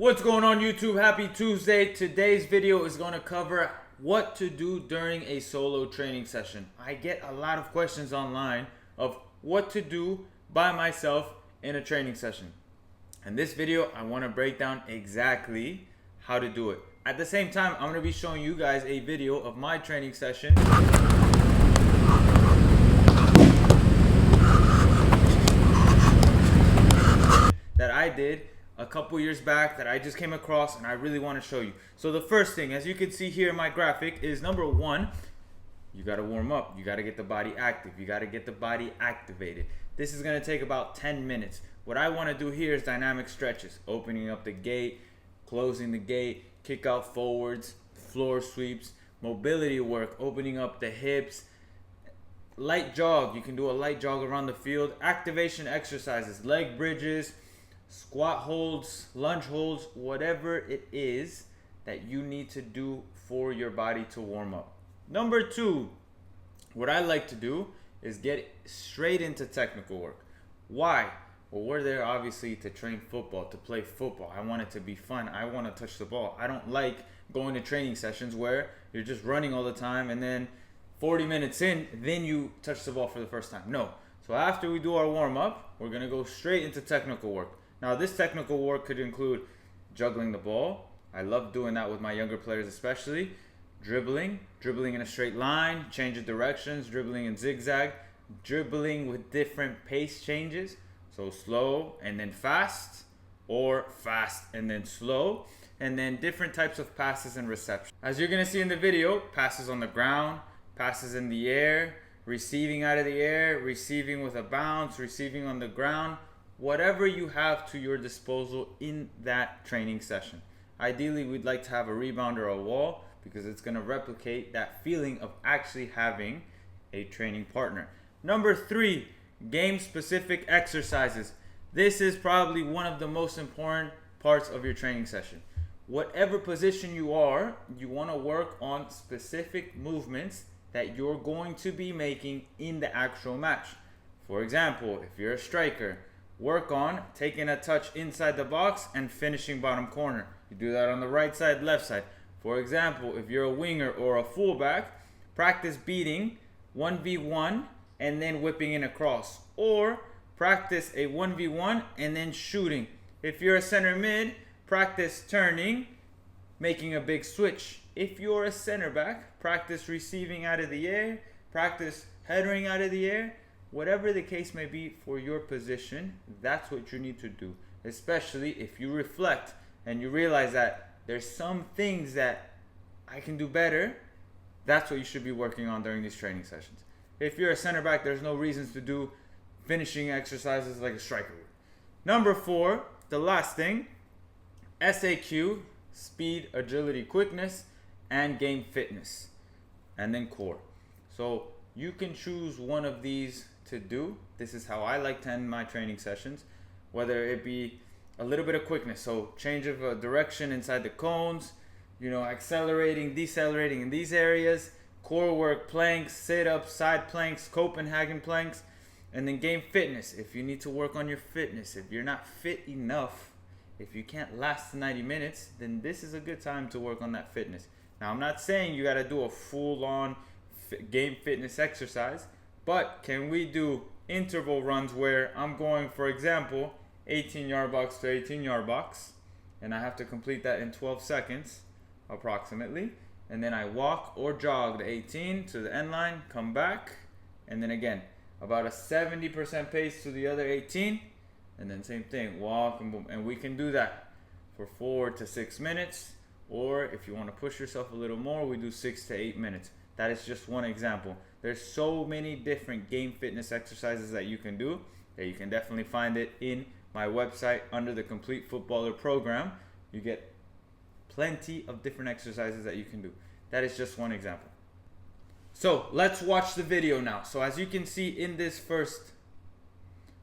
What's going on YouTube? Happy Tuesday. Today's video is going to cover what to do during a solo training session. I get a lot of questions online of what to do by myself in a training session. In this video, I want to break down exactly how to do it. At the same time, I'm going to be showing you guys a video of my training session that I did a couple years back that I just came across and I really want to show you. So the first thing, as you can see here in my graphic, is number one, you got to warm up. You got to get the body active. You got to get the body activated. This is going to take about 10 minutes. What I want to do here is dynamic stretches, opening up the gate, closing the gate, kick out forwards, floor sweeps, mobility work, opening up the hips, light jog. You can do a light jog around the field, activation exercises, leg bridges, squat holds, lunge holds, whatever it is that you need to do for your body to warm up. Number two, what I like to do is get straight into technical work. Why? Well, we're there obviously to train football, to play football. I want it to be fun. I want to touch the ball. I don't like going to training sessions where you're just running all the time and then 40 minutes in, then you touch the ball for the first time. No. So after we do our warm up, we're going to go straight into technical work. Now, this technical work could include juggling the ball. I love doing that with my younger players especially. Dribbling in a straight line, change of directions, dribbling in zigzag, dribbling with different pace changes. So slow and then fast, or fast and then slow, and then different types of passes and reception. As you're going to see in the video, passes on the ground, passes in the air, receiving out of the air, receiving with a bounce, receiving on the ground, whatever you have to your disposal in that training session. Ideally, we'd like to have a rebound or a wall because it's going to replicate that feeling of actually having a training partner. Number three, game-specific exercises. This is probably one of the most important parts of your training session. Whatever position you are, you want to work on specific movements that you're going to be making in the actual match. For example, if you're a striker, work on taking a touch inside the box and finishing bottom corner. You do that on the right side, left side. For example, if you're a winger or a fullback, practice beating 1v1 and then whipping in a cross. Or practice a 1v1 and then shooting. If you're a center mid, practice turning, making a big switch. If you're a center back, practice receiving out of the air, practice headering out of the air. Whatever the case may be for your position, that's what you need to do. Especially if you reflect and you realize that there's some things that I can do better, that's what you should be working on during these training sessions. If you're a center back, there's no reasons to do finishing exercises like a striker would. Number four, the last thing, SAQ, speed, agility, quickness, and game fitness, and then core. So you can choose one of these to do. This is how I like to end my training sessions, whether it be a little bit of quickness, so change of direction inside the cones, accelerating, decelerating in these areas, core work, planks, sit-ups, side planks, Copenhagen planks, and then game fitness. If you need to work on your fitness, if you're not fit enough, if you can't last 90 minutes, then this is a good time to work on that fitness. Now, I'm not saying you got to do a full-on game fitness exercise, but can we do interval runs where I'm going, for example, 18-yard box to 18-yard box, and I have to complete that in 12 seconds approximately, and then I walk or jog the 18 to the end line, come back, and then again about a 70% pace to the other 18, and then same thing, walk and boom. And we can do that for 4 to 6 minutes, or if you want to push yourself a little more, we do 6 to 8 minutes. That is just one example. There's so many different game fitness exercises that you can do that you can definitely find it in my website under the Complete Footballer program. You get plenty of different exercises that you can do. That is just one example. So let's watch the video now. So as you can see in this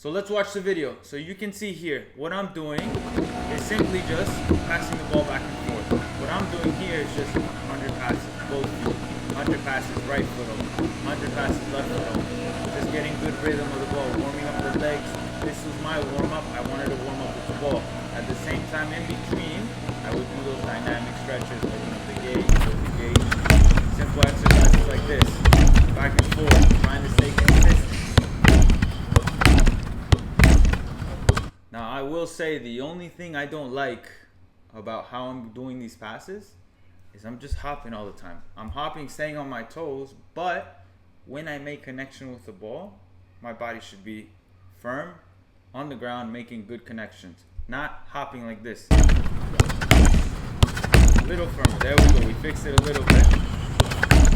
let's watch the video. So you can see here, what I'm doing is simply just passing the ball back and forth. What I'm doing here is just 100 passes, both feet. 100 passes, right foot over. 100 passes, left foot over. Just getting good rhythm of the ball, warming up the legs. This was my warm-up. I wanted to warm up with the ball. At the same time, in between, I would do those dynamic stretches, open up the gate, close the gate. Simple exercises like this, back and forth, trying to stay consistent. Now I will say the only thing I don't like about how I'm doing these passes is I'm just hopping all the time. I'm hopping, staying on my toes, but when I make connection with the ball, my body should be firm on the ground, making good connections, not hopping like this. A little firmer. There we go. We fixed it a little bit.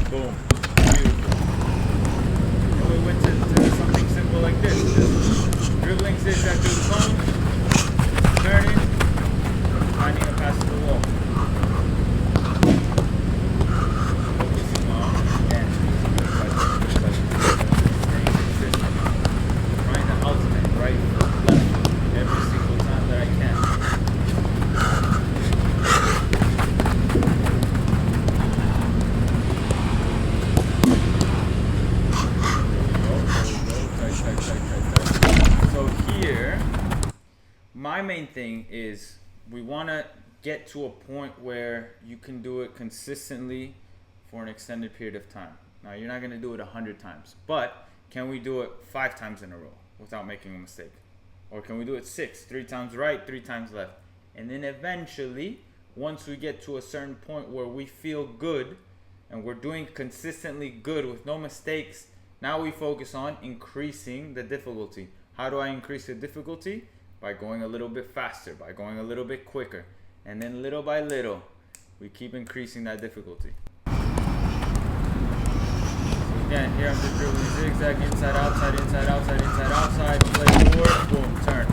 Boom. Beautiful. And we went to something simple like this. Just dribbling zigzag through the cone, turning, finding a pass to the wall. Focusing on, again, staying consistent. Trying to alternate right foot, left foot, every single time that I can. So here, my main thing is we want to get to a point where you can do it consistently for an extended period of time. Now, you're not going to do it 100 times, but can we do it 5 times in a row without making a mistake? Or can we do it 6, 3 times right, 3 times left? And then eventually, once we get to a certain point where we feel good and we're doing consistently good with no mistakes, now we focus on increasing the difficulty. How do I increase the difficulty? By going a little bit faster, by going a little bit quicker. And then little by little, we keep increasing that difficulty. So again, here I'm just dribbling zigzag, inside, outside, inside, outside, inside, outside, play forward, boom, turn.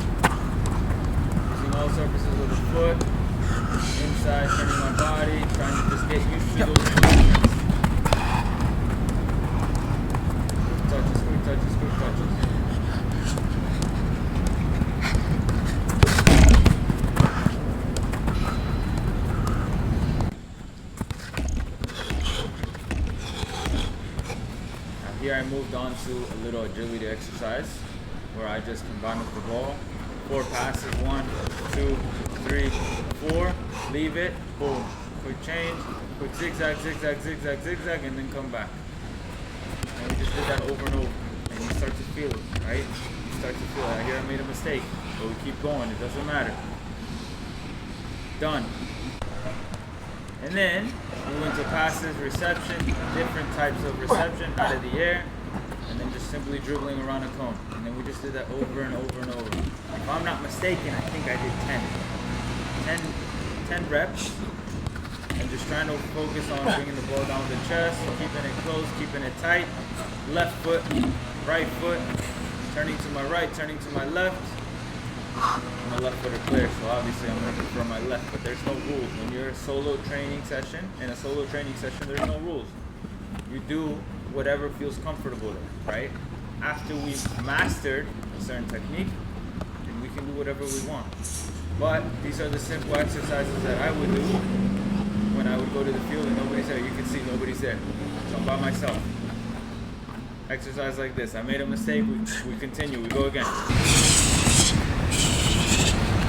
Using all surfaces of the foot, inside, turning my body, trying to just get used to those movements. Quick touches, quick touches. Here I moved on to a little agility exercise where I just combine with the ball. 4 passes, 1, 2, 3, 4. Leave it, boom. Quick change, quick zigzag, zigzag, zigzag, zigzag, and then come back. And we just did that over and over. And you start to feel it, right? You start to feel it. Here I made a mistake, but we keep going. It doesn't matter. Done. And then we went to passes, reception, different types of reception out of the air, and then just simply dribbling around a cone. And then we just did that over and over and over. If I'm not mistaken, I think I did 10 reps, and just trying to focus on bringing the ball down the chest, keeping it close, keeping it tight. Left foot, right foot, turning to my right, turning to my left. My left foot are clear, so obviously I'm going to prefer my left, but there's no rules. When you're a solo training session, there's no rules. You do whatever feels comfortable there, right? After we've mastered a certain technique, then we can do whatever we want. But these are the simple exercises that I would do when I would go to the field and nobody's there. You can see nobody's there, so I'm by myself. Exercise like this. I made a mistake, we continue, we go again.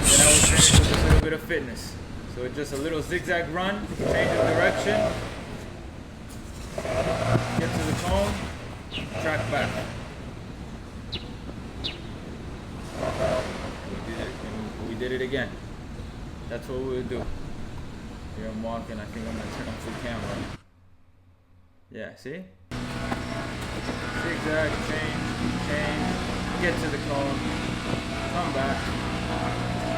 Then I will finish with a little bit of fitness. So it's just a little zigzag run, change of direction, get to the cone, track back. We did it again. That's what we would do. Here I'm walking, I think I'm going to turn off the camera. Yeah, see? Zigzag, change, get to the cone, come back.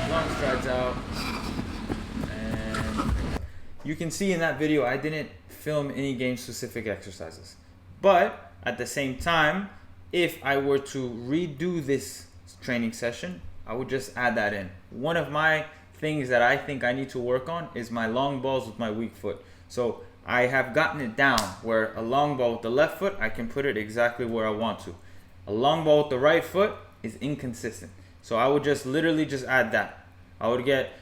Long strides out, and you can see in that video I didn't film any game specific exercises, but at the same time, if I were to redo this training session, I would just add that in. One of my things that I think I need to work on is my long balls with my weak foot. So I have gotten it down where a long ball with the left foot, I can put it exactly where I want to. A long ball with the right foot is inconsistent. So I would just literally just add that. I would get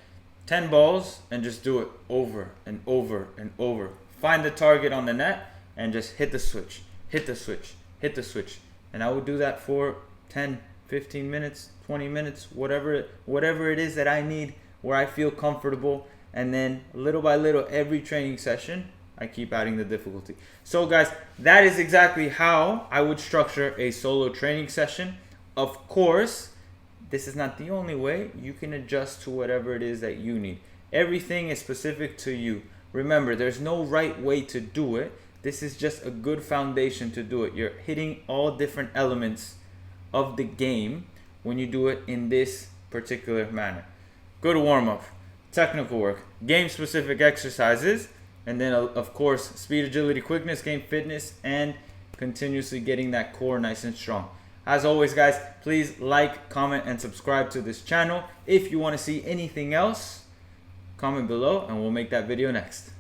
10 balls and just do it over and over and over. Find the target on the net and just hit the switch, hit the switch, hit the switch. And I would do that for 10, 15 minutes, 20 minutes, whatever it is that I need, where I feel comfortable And then little by little, every training session, I keep adding the difficulty. So guys, that is exactly how I would structure a solo training session. Of course, this is not the only way. You can adjust to whatever it is that you need. Everything is specific to you. Remember, there's no right way to do it. This is just a good foundation to do it. You're hitting all different elements of the game when you do it in this particular manner. Good warm-up, technical work, game-specific exercises, and then of course speed, agility, quickness, game fitness, and continuously getting that core nice and strong. As always guys, please like, comment, and subscribe to this channel. If you want to see anything else, comment below and we'll make that video next.